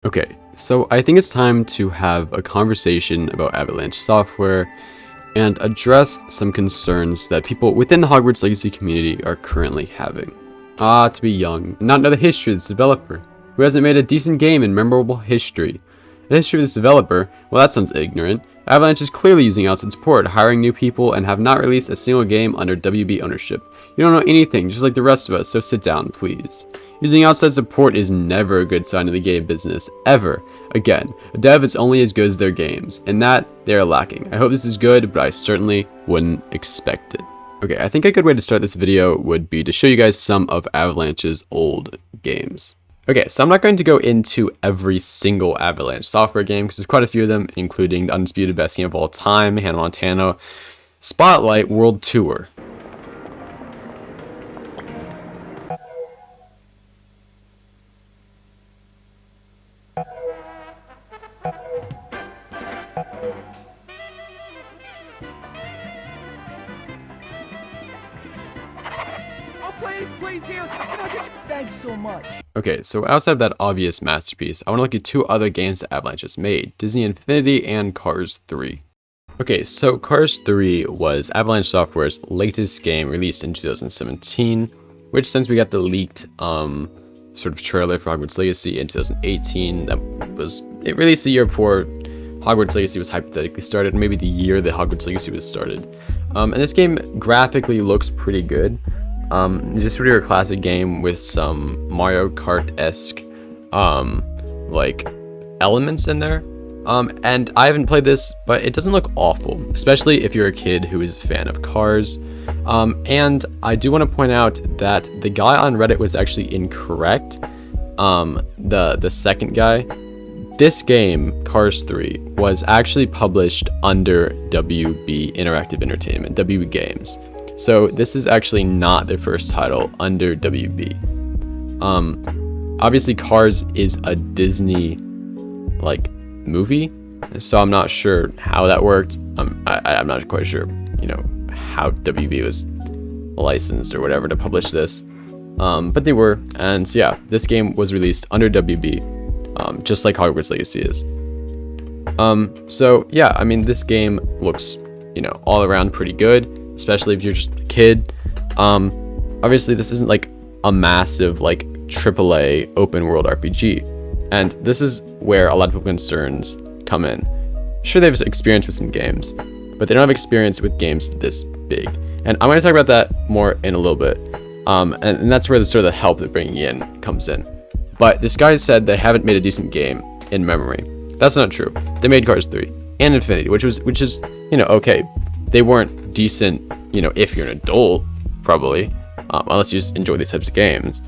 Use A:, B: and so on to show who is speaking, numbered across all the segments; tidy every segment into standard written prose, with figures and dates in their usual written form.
A: Okay, so I think it's time to have a conversation about Avalanche Software and address some concerns that people within the Hogwarts Legacy community are currently having. To be young and not know the history of this developer, who hasn't made a decent game in memorable history. The history of this developer, well, that sounds ignorant. Avalanche is clearly using outside support, hiring new people, and have not released a single game under WB ownership. You don't know anything, just like the rest of us, so sit down, please. Using outside support is never a good sign of the game business, ever. Again, a dev is only as good as their games, and that they are lacking. I hope this is good, but I certainly wouldn't expect it. Okay, I think a good way to start this video would be to show you guys some of Avalanche's old games. Okay, so I'm not going to go into every single Avalanche Software game, because there's quite a few of them, including the undisputed best game of all time, Hannah Montana, Spotlight World Tour.
B: Please, here. Thanks so much.
A: Okay, so outside of that obvious masterpiece, I want to look at two other games that Avalanche has made, Disney Infinity and Cars 3. Okay, so Cars 3 was Avalanche Software's latest game released in 2017, which since we got the leaked sort of trailer for Hogwarts Legacy in 2018, it released the year before Hogwarts Legacy was hypothetically started, maybe the year that Hogwarts Legacy was started. And this game graphically looks pretty good. Just sort of your classic game with some Mario Kart-esque like elements in there. And I haven't played this, but it doesn't look awful, especially if you're a kid who is a fan of cars. And I do want to point out that the guy on Reddit was actually incorrect. The second guy. This game, Cars 3, was actually published under WB Interactive Entertainment, WB Games. So this is actually not their first title under WB. Obviously Cars is a Disney like movie, so I'm not sure how that worked. I'm not quite sure, how WB was licensed or whatever to publish this. But they were, and so yeah, this game was released under WB, just like Hogwarts Legacy is. So yeah, I mean, this game looks, all around pretty good, especially if you're just a kid. Obviously this isn't like a massive like AAA open world RPG, and this is where a lot of people's concerns come in. Sure, they have experience with some games, but they don't have experience with games this big, and I'm going to talk about that more in a little bit. And that's where the sort of the help they're bringing in comes in. But this guy said they haven't made a decent game in memory. That's not true. They made Cars 3 and Infinity, which is okay. They weren't decent, if you're an adult, probably, unless you just enjoy these types of games.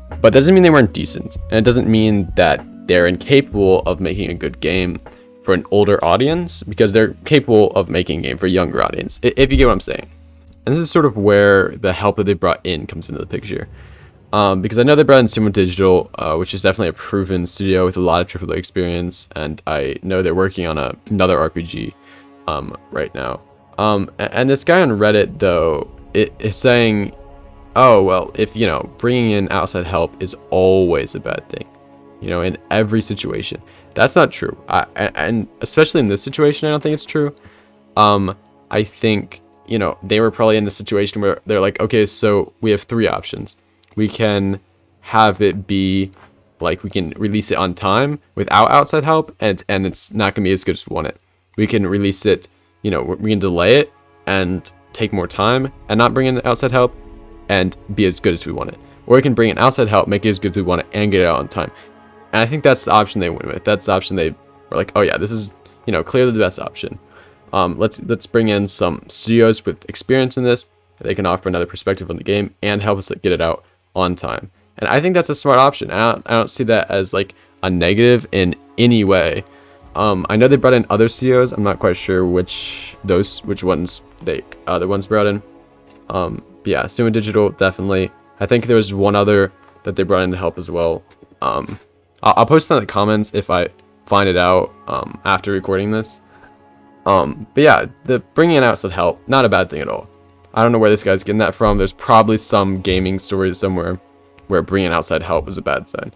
A: But that doesn't mean they weren't decent, and it doesn't mean that they're incapable of making a good game for an older audience, because they're capable of making a game for a younger audience, if you get what I'm saying. And this is sort of where the help that they brought in comes into the picture. Because I know they brought in Sumo Digital, which is definitely a proven studio with a lot of AAA experience, and I know they're working on another RPG right now. And this guy on Reddit, though, is saying, oh, well, if, bringing in outside help is always a bad thing, in every situation. That's not true. And especially in this situation, I don't think it's true. I think, they were probably in a situation where they're like, okay, so we have three options. We can have it be like, we can release it on time without outside help, and it's not going to be as good as we want it. We can release it, we can delay it and take more time and not bring in outside help and be as good as we want it. Or we can bring in outside help, make it as good as we want it, and get it out on time. And I think that's the option they went with. That's the option they were like, oh yeah, this is, clearly the best option. Let's bring in some studios with experience in this. They can offer another perspective on the game and help us get it out on time. And I think that's a smart option. I don't see that as like a negative in any way. I know they brought in other studios. I'm not quite sure which ones the ones brought in. But yeah, Sumo Digital, definitely. I think there was one other that they brought in to help as well. I'll post it in the comments if I find it out after recording this. But yeah, the bringing in outside help, not a bad thing at all. I don't know where this guy's getting that from. There's probably some gaming story somewhere where bringing outside help is a bad sign.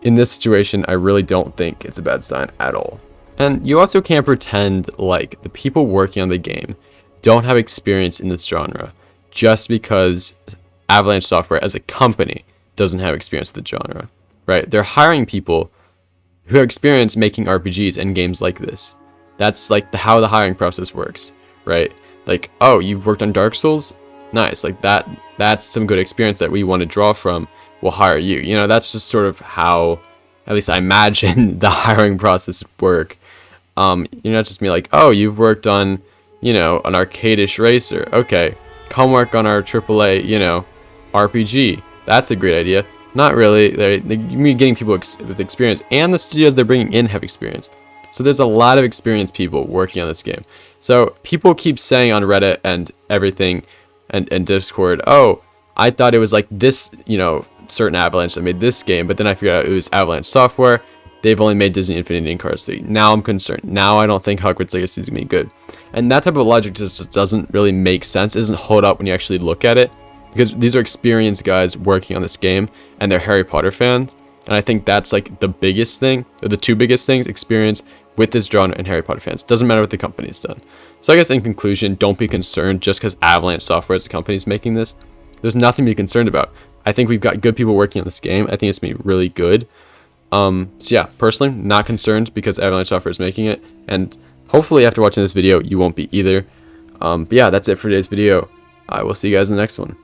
A: in this situation, I really don't think it's a bad sign at all. And you also can't pretend like the people working on the game don't have experience in this genre just because Avalanche Software as a company doesn't have experience with the genre, right? They're hiring people who have experience making RPGs and games like this. That's like how the hiring process works, right? Like, oh, you've worked on Dark Souls? Nice. Like that's some good experience that we want to draw from. We'll hire you. You know, that's just sort of how, at least I imagine, the hiring process would work. You're not just me like, oh, you've worked on, you know, an arcadish racer. Okay, come work on our AAA, you know, RPG. That's a great idea. Not really. They're getting people with experience, and the studios they're bringing in have experience. So there's a lot of experienced people working on this game. So people keep saying on Reddit and everything, and Discord, oh, I thought it was like this, you know, certain Avalanche that made this game, but then I figured out it was Avalanche Software. They've only made Disney Infinity and Cars 3. Now I'm concerned. Now I don't think Hogwarts Legacy is going to be good. And that type of logic just doesn't really make sense. It doesn't hold up when you actually look at it. Because these are experienced guys working on this game, and they're Harry Potter fans. And I think that's like the biggest thing, or the two biggest things, experience with this genre and Harry Potter fans. Doesn't matter what the company's done. So I guess in conclusion, don't be concerned just because Avalanche Software as a company is making this. There's nothing to be concerned about. I think we've got good people working on this game. I think it's going to be really good. So yeah, personally, not concerned because Avalanche Software is making it. And hopefully after watching this video, you won't be either. But yeah, that's it for today's video. I will see you guys in the next one.